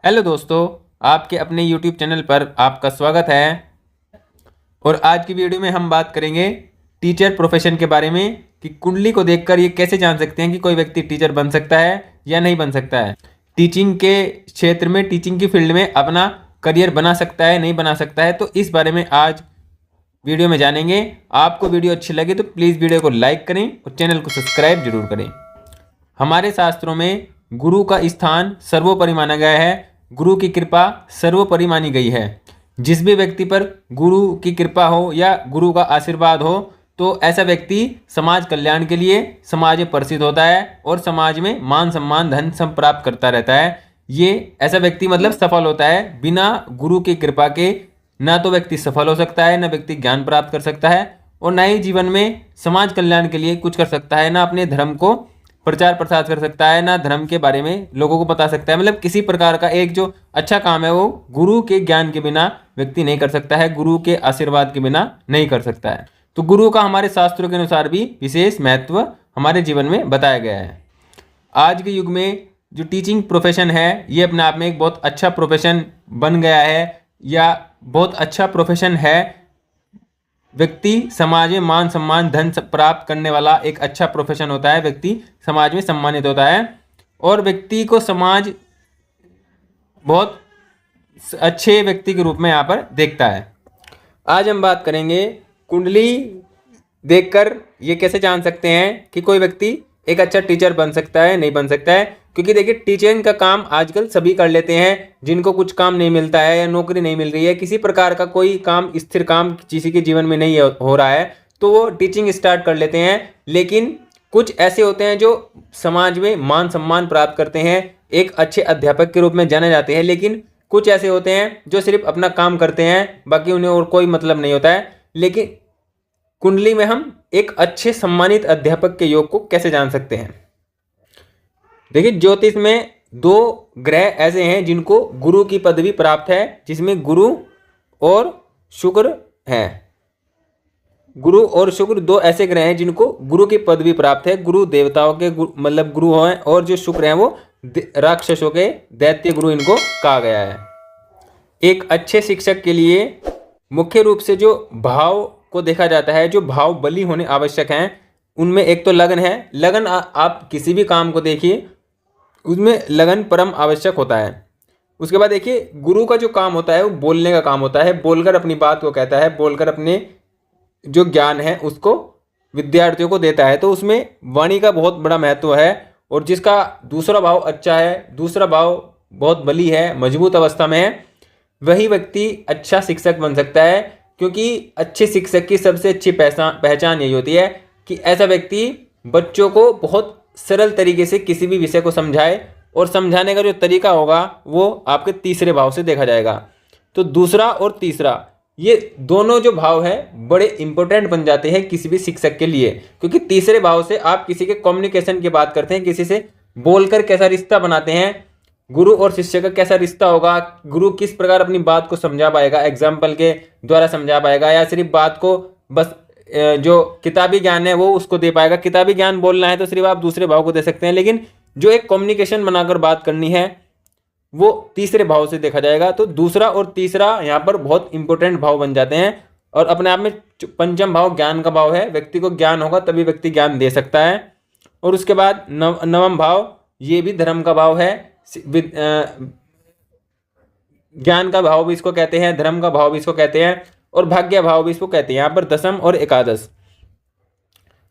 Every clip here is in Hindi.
हेलो दोस्तों, आपके अपने YouTube चैनल पर आपका स्वागत है। और आज की वीडियो में हम बात करेंगे टीचर प्रोफेशन के बारे में कि कुंडली को देखकर ये कैसे जान सकते हैं कि कोई व्यक्ति टीचर बन सकता है या नहीं बन सकता है। टीचिंग के क्षेत्र में, टीचिंग की फील्ड में अपना करियर बना सकता है, नहीं बना सकता है, तो इस बारे में आज वीडियो में जानेंगे। आपको वीडियो अच्छी लगे तो प्लीज़ वीडियो को लाइक करें और चैनल को सब्सक्राइब जरूर करें। हमारे शास्त्रों में गुरु का स्थान सर्वोपरि माना गया है, गुरु की कृपा सर्वोपरि मानी गई है। जिस भी व्यक्ति पर गुरु की कृपा हो या गुरु का आशीर्वाद हो तो ऐसा व्यक्ति समाज कल्याण के लिए समाज में प्रसिद्ध होता है और समाज में मान सम्मान धन सब प्राप्त करता रहता है। ये ऐसा व्यक्ति मतलब सफल होता है। बिना गुरु की कृपा के ना तो व्यक्ति सफल हो सकता है, ना व्यक्ति ज्ञान प्राप्त कर सकता है और ना ही जीवन में समाज कल्याण के लिए कुछ कर सकता है, ना अपने धर्म को प्रचार प्रसार कर सकता है, ना धर्म के बारे में लोगों को बता सकता है। मतलब किसी प्रकार का एक जो अच्छा काम है वो गुरु के ज्ञान के बिना व्यक्ति नहीं कर सकता है, गुरु के आशीर्वाद के बिना नहीं कर सकता है। तो गुरु का हमारे शास्त्रों के अनुसार भी विशेष महत्व हमारे जीवन में बताया गया है। आज के युग में जो टीचिंग प्रोफेशन है ये अपने आप में एक बहुत अच्छा प्रोफेशन बन गया है या बहुत अच्छा प्रोफेशन है। व्यक्ति समाज में मान सम्मान धन प्राप्त करने वाला एक अच्छा प्रोफेशन होता है। व्यक्ति समाज में सम्मानित होता है और व्यक्ति को समाज बहुत अच्छे व्यक्ति के रूप में यहाँ पर देखता है। आज हम बात करेंगे कुंडली देखकर ये कैसे जान सकते हैं कि कोई व्यक्ति एक अच्छा टीचर बन सकता है, नहीं बन सकता है। क्योंकि देखिए टीचिंग का काम आजकल सभी कर लेते हैं जिनको कुछ काम नहीं मिलता है या नौकरी नहीं मिल रही है, किसी प्रकार का कोई काम स्थिर काम किसी के जीवन में नहीं हो रहा है तो वो टीचिंग स्टार्ट कर लेते हैं। लेकिन कुछ ऐसे होते हैं जो समाज में मान सम्मान प्राप्त करते हैं, एक अच्छे अध्यापक के रूप में जाने जाते हैं। लेकिन कुछ ऐसे होते हैं जो सिर्फ अपना काम करते हैं, बाकी उन्हें और कोई मतलब नहीं होता है। लेकिन कुंडली में हम एक अच्छे सम्मानित अध्यापक के योग को कैसे जान सकते हैं। देखिए ज्योतिष में दो ग्रह ऐसे हैं जिनको गुरु की पदवी प्राप्त है, जिसमें गुरु और शुक्र हैं। गुरु और शुक्र दो ऐसे ग्रह हैं जिनको गुरु की पदवी प्राप्त है। गुरु देवताओं के मतलब गुरु हैं और जो शुक्र हैं वो राक्षसों के दैत्य गुरु इनको कहा गया है। एक अच्छे शिक्षक के लिए मुख्य रूप से जो भाव को देखा जाता है, जो भाव बली होने आवश्यक हैं, उनमें एक तो लगन है। लगन आप किसी भी काम को देखिए उसमें लगन परम आवश्यक होता है। उसके बाद देखिए गुरु का जो काम होता है वो बोलने का काम होता है, बोलकर अपनी बात को कहता है, बोलकर अपने जो ज्ञान है उसको विद्यार्थियों को देता है। तो उसमें वाणी का बहुत बड़ा महत्व है। और जिसका दूसरा भाव अच्छा है, दूसरा भाव बहुत बली है, मजबूत अवस्था में है, वही व्यक्ति अच्छा शिक्षक बन सकता है। क्योंकि अच्छे शिक्षक की सबसे अच्छी पहचान यही होती है कि ऐसा व्यक्ति बच्चों को बहुत सरल तरीके से किसी भी विषय को समझाए और समझाने का जो तरीका होगा वो आपके तीसरे भाव से देखा जाएगा। तो दूसरा और तीसरा ये दोनों जो भाव है बड़े इंपॉर्टेंट बन जाते हैं किसी भी शिक्षक के लिए। क्योंकि तीसरे भाव से आप किसी के कम्युनिकेशन की बात करते हैं, किसी से बोलकर कैसा रिश्ता बनाते हैं, गुरु और शिष्य का कैसा रिश्ता होगा, गुरु किस प्रकार अपनी बात को समझा पाएगा, एग्जाम्पल के द्वारा समझा पाएगा या सिर्फ बात को बस जो किताबी ज्ञान है वो उसको दे पाएगा। किताबी ज्ञान बोलना है तो सिर्फ आप दूसरे भाव को दे सकते हैं, लेकिन जो एक कम्युनिकेशन बनाकर बात करनी है वो तीसरे भाव से देखा जाएगा। तो दूसरा और तीसरा यहाँ पर बहुत इंपॉर्टेंट भाव बन जाते हैं। और अपने आप में पंचम भाव ज्ञान का भाव है। व्यक्ति को ज्ञान होगा तभी व्यक्ति ज्ञान दे सकता है। और उसके बाद नवम भाव ये भी धर्म का भाव है। ज्ञान का भाव भी इसको कहते हैं, धर्म का भाव भी इसको कहते हैं और भाग्य भाव भी इसको कहते हैं। यहाँ पर दशम और एकादश,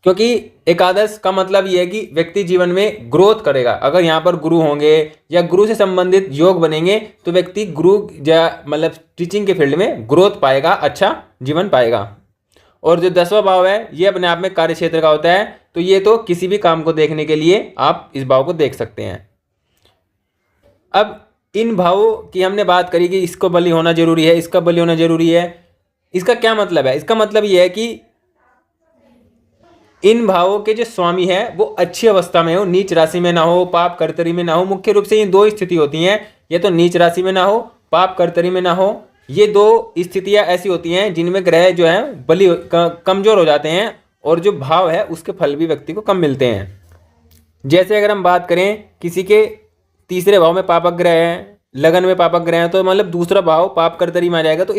क्योंकि एकादश का मतलब यह है कि व्यक्ति जीवन में ग्रोथ करेगा। अगर यहाँ पर गुरु होंगे या गुरु से संबंधित योग बनेंगे तो व्यक्ति गुरु या मतलब टीचिंग के फील्ड में ग्रोथ पाएगा, अच्छा जीवन पाएगा। और जो 10वां भाव है ये अपने आप में कार्य क्षेत्र का होता है। तो ये तो किसी भी काम को देखने के लिए आप इस भाव को देख सकते हैं। अब इन भावों की हमने बात करी कि इसको बली होना जरूरी है, इसका बली होना जरूरी है। इसका क्या मतलब है? इसका मतलब ये है कि इन भावों के जो स्वामी है वो अच्छी अवस्था में हो, नीच राशि में ना हो, पाप कर्तरी में ना हो। मुख्य रूप से ये दो स्थिति होती हैं, ये तो नीच राशि में ना हो, पाप कर्तरी में ना हो। ये दो स्थितियां ऐसी होती हैं जिनमें ग्रह जो है बली कमजोर हो जाते हैं और जो भाव है उसके फल भी व्यक्ति को कम मिलते हैं। जैसे अगर हम बात करें किसी के तीसरे भाव में पापक ग्रह है लगन में पापक ग्रह है तो मतलब दूसरा भाव पाप कर्तरी में आ जाएगा। तो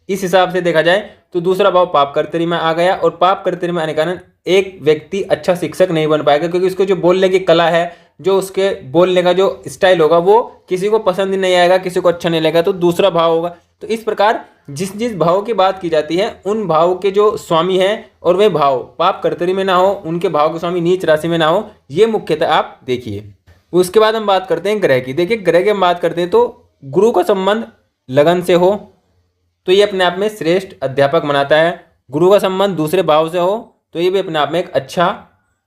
इस हिसाब से देखा जाए तो दूसरा भाव पाप कर्तरी में आ गया, और पाप कर्तरी में आने के कारण एक व्यक्ति अच्छा शिक्षक नहीं बन पाएगा, क्योंकि उसको जो बोलने की कला है, जो उसके बोलने का जो स्टाइल होगा वो किसी को पसंद नहीं आएगा, किसी को अच्छा नहीं लगेगा, तो दूसरा भाव होगा। तो इस प्रकार जिस जिस भाव की बात की जाती है उन भाव के जो स्वामी हैं और वे भाव पाप कर्तरी में ना हो, उनके भाव के स्वामी नीच राशि में ना हो, ये मुख्यतः आप देखिए। उसके बाद हम बात करते हैं ग्रह की। देखिए ग्रह की हम बात करते हैं तो गुरु का संबंध लगन से हो तो ये अपने आप में श्रेष्ठ अध्यापक बनाता है। गुरु का संबंध दूसरे भाव से हो तो ये भी अपने आप में एक अच्छा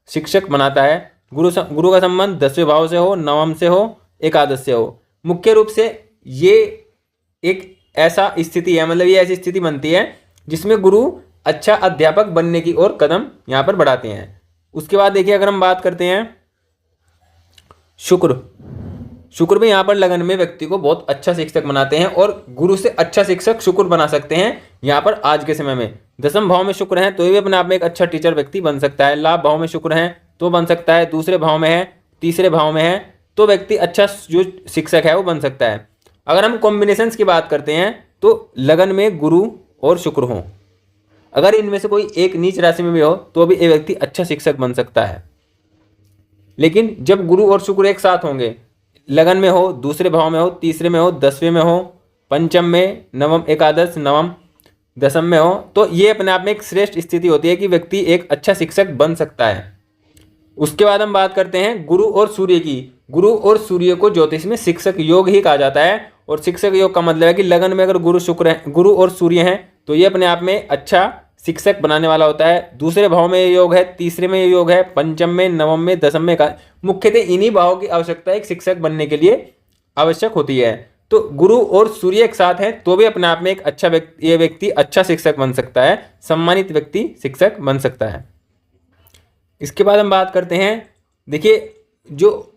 शिक्षक बनाता है। गुरु का संबंध 10वें भाव से हो, नवम से हो, एकादश से हो। मुख्य रूप से ये एक ऐसा स्थिति है, मतलब ये ऐसी स्थिति बनती है जिसमें गुरु अच्छा अध्यापक बनने की ओर कदम यहाँ पर बढ़ाते हैं। उसके बाद देखिए अगर हम बात करते हैं शुक्र भी यहाँ पर लगन में व्यक्ति को बहुत अच्छा शिक्षक बनाते हैं, और गुरु से अच्छा शिक्षक शुक्र बना सकते हैं यहाँ पर आज के समय में। 10वें भाव में शुक्र है तो ये भी अपने आप में एक अच्छा टीचर व्यक्ति बन सकता है। लाभ भाव में शुक्र है तो बन सकता है, दूसरे भाव में है, तीसरे भाव में है तो व्यक्ति अच्छा जो शिक्षक है वो बन सकता है। अगर हम कॉम्बिनेशंस की बात करते हैं तो लगन में गुरु और शुक्र हो, अगर इनमें से कोई एक नीच राशि में भी हो तो भी ये व्यक्ति अच्छा शिक्षक बन सकता है। लेकिन जब गुरु और शुक्र एक साथ होंगे, लगन में हो, दूसरे भाव में हो, तीसरे में हो, 10वें में हो, पंचम में, नवम, एकादश, नवम, दसम में हो, तो ये अपने आप में एक श्रेष्ठ स्थिति होती है कि व्यक्ति एक अच्छा शिक्षक बन सकता है। उसके बाद हम बात करते हैं गुरु और सूर्य की। गुरु और सूर्य को ज्योतिष में शिक्षक योग ही कहा जाता है, और शिक्षक योग का मतलब है कि लगन में अगर गुरु और सूर्य हैं तो ये अपने आप में अच्छा शिक्षक बनाने वाला होता है। दूसरे भाव में ये योग है, तीसरे में ये योग है, पंचम में, नवम में, दसम में का मुख्यतः इन्हीं भावों की आवश्यकता एक शिक्षक बनने के लिए आवश्यक होती है। तो गुरु और सूर्य एक साथ हैं तो भी अपने आप में एक अच्छा व्यक्ति अच्छा शिक्षक बन सकता है, सम्मानित व्यक्ति शिक्षक बन सकता है। इसके बाद हम बात करते हैं, देखिए जो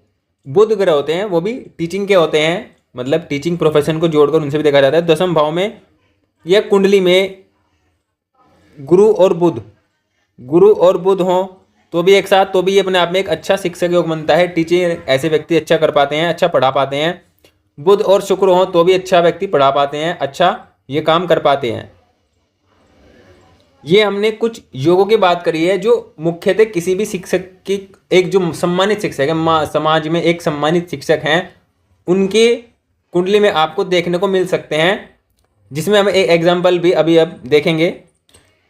बुध ग्रह होते हैं वो भी टीचिंग के होते हैं, मतलब टीचिंग प्रोफेशन को जोड़कर उनसे भी देखा जाता है। 10वें भाव में या कुंडली में गुरु और बुध हों तो भी एक साथ, तो भी ये अपने आप में एक अच्छा शिक्षक योग बनता है। टीचिंग ऐसे व्यक्ति अच्छा कर पाते हैं, अच्छा पढ़ा पाते हैं। बुध और शुक्र हों तो भी अच्छा व्यक्ति पढ़ा पाते हैं, अच्छा ये काम कर पाते हैं। ये हमने कुछ योगों की बात करी है जो मुख्यतः किसी भी शिक्षक की, एक जो सम्मानित शिक्षक है, समाज में एक सम्मानित शिक्षक हैं, उनके कुंडली में आपको देखने को मिल सकते हैं, जिसमें हम एक एग्जाम्पल भी अभी अब देखेंगे।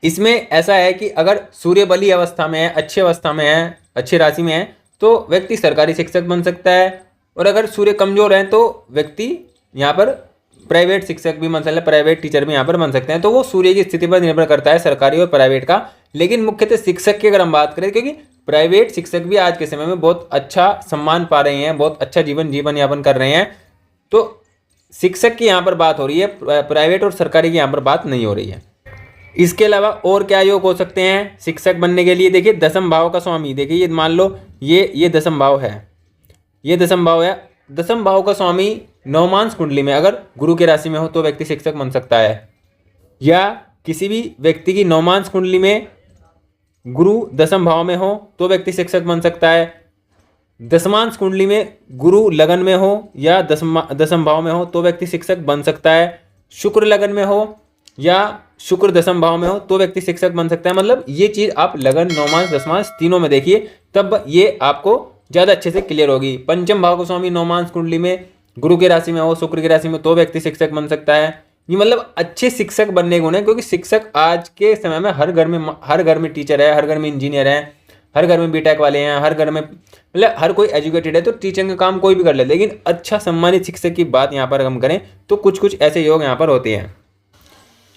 इसमें ऐसा है कि अगर सूर्य बली अवस्था में है, अच्छी अवस्था में है, अच्छी राशि में है तो व्यक्ति सरकारी शिक्षक बन सकता है, और अगर सूर्य कमजोर है तो व्यक्ति यहाँ पर प्राइवेट शिक्षक भी बन सकता है, प्राइवेट टीचर भी यहाँ पर बन सकते हैं। तो वो सूर्य की स्थिति पर निर्भर करता है, सरकारी और प्राइवेट का। लेकिन मुख्यतः शिक्षक की अगर हम बात करें, क्योंकि प्राइवेट शिक्षक भी आज के समय में बहुत अच्छा सम्मान पा रहे हैं, बहुत अच्छा जीवन यापन कर रहे हैं, तो शिक्षक की यहाँ पर बात हो रही है, प्राइवेट और सरकारी की यहाँ पर बात नहीं हो रही है। इसके अलावा और क्या योग हो सकते हैं शिक्षक बनने के लिए? देखिए 10वें भाव का स्वामी, देखिए ये मान लो ये 10वां भाव है, ये 10वां भाव है। 10वें भाव का स्वामी नवमांश कुंडली में अगर गुरु की राशि में हो तो व्यक्ति शिक्षक बन सकता है, या किसी भी व्यक्ति की नवमांश कुंडली में गुरु 10वें भाव में हो तो व्यक्ति शिक्षक बन सकता है। 10मांश कुंडली में गुरु लगन में हो या 10वें भाव में हो तो व्यक्ति शिक्षक बन सकता है। शुक्र लगन में हो या शुक्र 10वें भाव में हो तो व्यक्ति शिक्षक बन सकता है। मतलब ये चीज़ आप लगन, नवमांश, 10मांश तीनों में देखिए, तब ये आपको ज़्यादा अच्छे से क्लियर होगी। पंचम भाव को स्वामी नवमांश कुंडली में गुरु की राशि में हो, शुक्र की राशि में, तो व्यक्ति शिक्षक बन सकता है। ये मतलब अच्छे शिक्षक बनने गुण है, क्योंकि शिक्षक आज के समय में हर घर में टीचर है, हर घर में इंजीनियर है, हर घर में बीटेक वाले हैं, हर घर में मतलब हर कोई एजुकेटेड है, तो टीचिंग का काम कोई भी कर ले। लेकिन अच्छा सम्मानित शिक्षक की बात यहाँ पर हम करें तो कुछ ऐसे योग यहाँ पर होते हैं।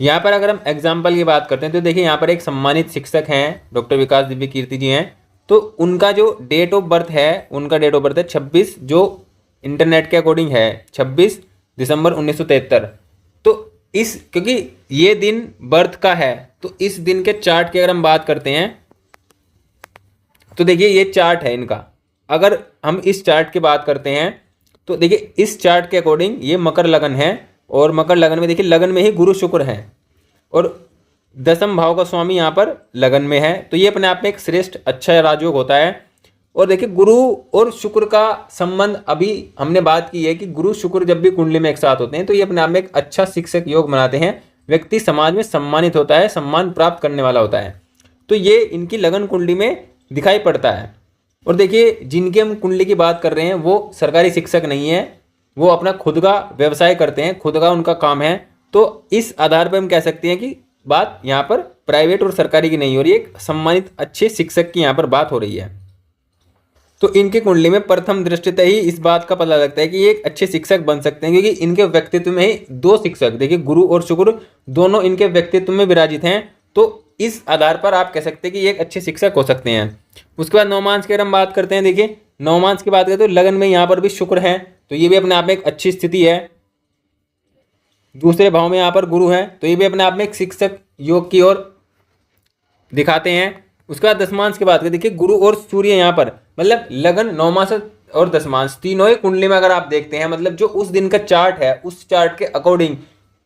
यहाँ पर अगर हम एग्जाम्पल की बात करते हैं तो देखिए यहाँ पर एक सम्मानित शिक्षक हैं, डॉक्टर विकास दिव्य कीर्ति जी हैं। तो उनका जो डेट ऑफ बर्थ है, उनका डेट ऑफ बर्थ है 26, जो इंटरनेट के अकॉर्डिंग है 26 दिसंबर 1973। तो क्योंकि ये दिन बर्थ का है तो इस दिन के चार्ट की अगर हम बात करते हैं तो देखिए ये चार्ट है इनका। अगर हम इस चार्ट की बात करते हैं तो देखिए इस चार्ट के अकॉर्डिंग ये मकर लगन है, और मकर लगन में देखिए लगन में ही गुरु शुक्र है, और 10वें भाव का स्वामी यहाँ पर लगन में है। तो ये अपने आप में एक श्रेष्ठ अच्छा राजयोग होता है। और देखिए गुरु और शुक्र का संबंध अभी हमने बात की है कि गुरु शुक्र जब भी कुंडली में एक साथ होते हैं तो ये अपने आप में एक अच्छा शिक्षक योग बनाते हैं। व्यक्ति समाज में सम्मानित होता है, सम्मान प्राप्त करने वाला होता है। तो ये इनकी लगन कुंडली में दिखाई पड़ता है। और देखिए जिनकी हम कुंडली की बात कर रहे हैं वो सरकारी शिक्षक नहीं है, वो अपना खुद का व्यवसाय करते हैं, खुद का उनका काम है। तो इस आधार पर हम कह सकते हैं कि बात यहाँ पर प्राइवेट और सरकारी की नहीं हो रही है, एक सम्मानित अच्छे शिक्षक की यहाँ पर बात हो रही है। तो इनके कुंडली में प्रथम दृष्टितः ही इस बात का पता लगता है कि ये एक अच्छे शिक्षक बन सकते हैं, क्योंकि इनके व्यक्तित्व में ही दो शिक्षक, देखिए गुरु और शुक्र दोनों इनके व्यक्तित्व में विराजित हैं। तो इस आधार पर आप कह सकते हैं कि ये एक अच्छे शिक्षक हो सकते हैं। उसके बाद नवमांश की अगर हम बात करते हैं, देखिए नवमांश की बात करें तो लगन में यहाँ पर भी शुक्र है, तो ये भी अपने आप में एक अच्छी स्थिति है। दूसरे भाव में यहाँ पर गुरु है, तो ये भी अपने आप में एक शिक्षक योग की ओर दिखाते हैं। उसके बाद दशमांश की बात करें, देखिए गुरु और सूर्य यहाँ पर मतलब लगन, नवमांश और दशमांश तीनों ही कुंडली में अगर आप देखते हैं, मतलब जो उस दिन का चार्ट है उस चार्ट के अकॉर्डिंग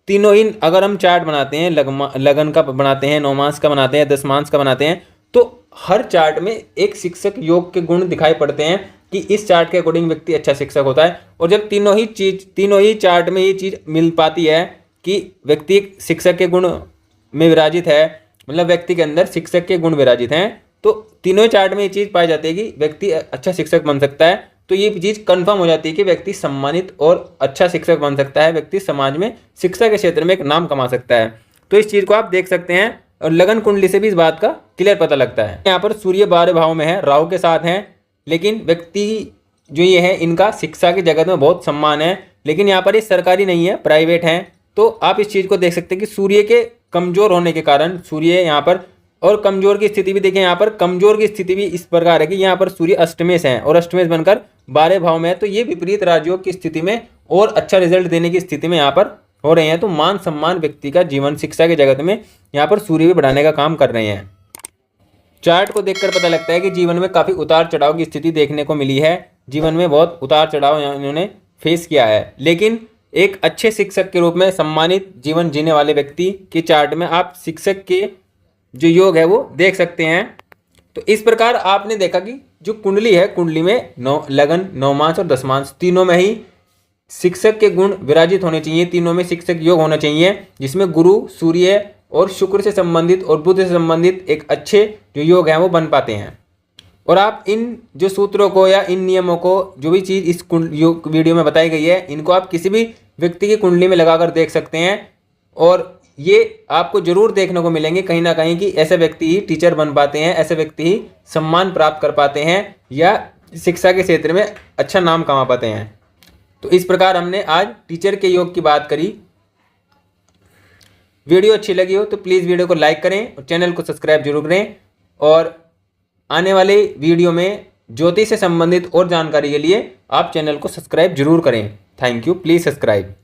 तीनों ही अगर हम चार्ट बनाते हैं, लगन का बनाते हैं, नवमांश का बनाते हैं, दशमांश का बनाते हैं, तो हर चार्ट में एक शिक्षक योग के गुण दिखाई पड़ते हैं कि इस चार्ट के अकॉर्डिंग व्यक्ति अच्छा शिक्षक होता है। और जब तीनों ही चार्ट में ये चीज़ मिल पाती है कि व्यक्ति एक शिक्षक के गुण में विराजित है, मतलब व्यक्ति के अंदर शिक्षक के गुण विराजित हैं, तो तीनों ही चार्ट में ये चीज़ पाई जाती है कि व्यक्ति अच्छा शिक्षक बन सकता है। तो ये चीज़ कंफर्म हो जाती है कि व्यक्ति सम्मानित और अच्छा शिक्षक बन सकता है, व्यक्ति समाज में शिक्षा के क्षेत्र में एक नाम कमा सकता है। तो इस चीज़ को आप देख सकते हैं और लगन कुंडली से भी इस बात का क्लियर पता लगता है। यहाँ पर सूर्य 12 भाव में है, राहु के साथ हैं, लेकिन व्यक्ति जो ये है इनका शिक्षा की जगत में बहुत सम्मान है, लेकिन यहाँ पर ये सरकारी नहीं है, प्राइवेट हैं। तो आप इस चीज़ को देख सकते हैं कि सूर्य के कमजोर होने के कारण सूर्य यहाँ पर, और कमजोर की स्थिति भी देखें, यहाँ पर कमजोर की स्थिति भी इस प्रकार है कि यहाँ पर सूर्य अष्टमेश है और अष्टमेश बनकर 12 भाव में है। तो ये विपरीत राजयोग की स्थिति में और अच्छा रिजल्ट देने की स्थिति में यहाँ पर हो रहे हैं। तो मान सम्मान व्यक्ति का जीवन शिक्षा के जगत में यहाँ पर सूर्य भी बढ़ाने का काम कर रहे हैं। चार्ट को देखकर पता लगता है कि जीवन में काफ़ी उतार चढ़ाव की स्थिति देखने को मिली है, जीवन में बहुत उतार चढ़ाव इन्होंने फेस किया है, लेकिन एक अच्छे शिक्षक के रूप में सम्मानित जीवन जीने वाले व्यक्ति के चार्ट में आप शिक्षक के जो योग है वो देख सकते हैं। तो इस प्रकार आपने देखा कि जो कुंडली है, कुंडली में लगन, नवमांश और दशमांश तीनों में ही शिक्षक के गुण विराजित होने चाहिए, तीनों में शिक्षक योग होना चाहिए, जिसमें गुरु, सूर्य और शुक्र से संबंधित और बुध से संबंधित एक अच्छे जो योग हैं वो बन पाते हैं। और आप इन जो सूत्रों को या इन नियमों को, जो भी चीज़ इस वीडियो में बताई गई है, इनको आप किसी भी व्यक्ति की कुंडली में लगाकर देख सकते हैं, और ये आपको जरूर देखने को मिलेंगे कहीं ना कहीं कि ऐसे व्यक्ति ही टीचर बन पाते हैं, ऐसे व्यक्ति ही सम्मान प्राप्त कर पाते हैं या शिक्षा के क्षेत्र में अच्छा नाम कमा पाते हैं। तो इस प्रकार हमने आज टीचर के योग की बात करी। वीडियो अच्छी लगी हो तो प्लीज़ वीडियो को लाइक करें और चैनल को सब्सक्राइब जरूर करें, और आने वाले वीडियो में ज्योतिष से संबंधित और जानकारी के लिए आप चैनल को सब्सक्राइब जरूर करें। Thank you, please subscribe.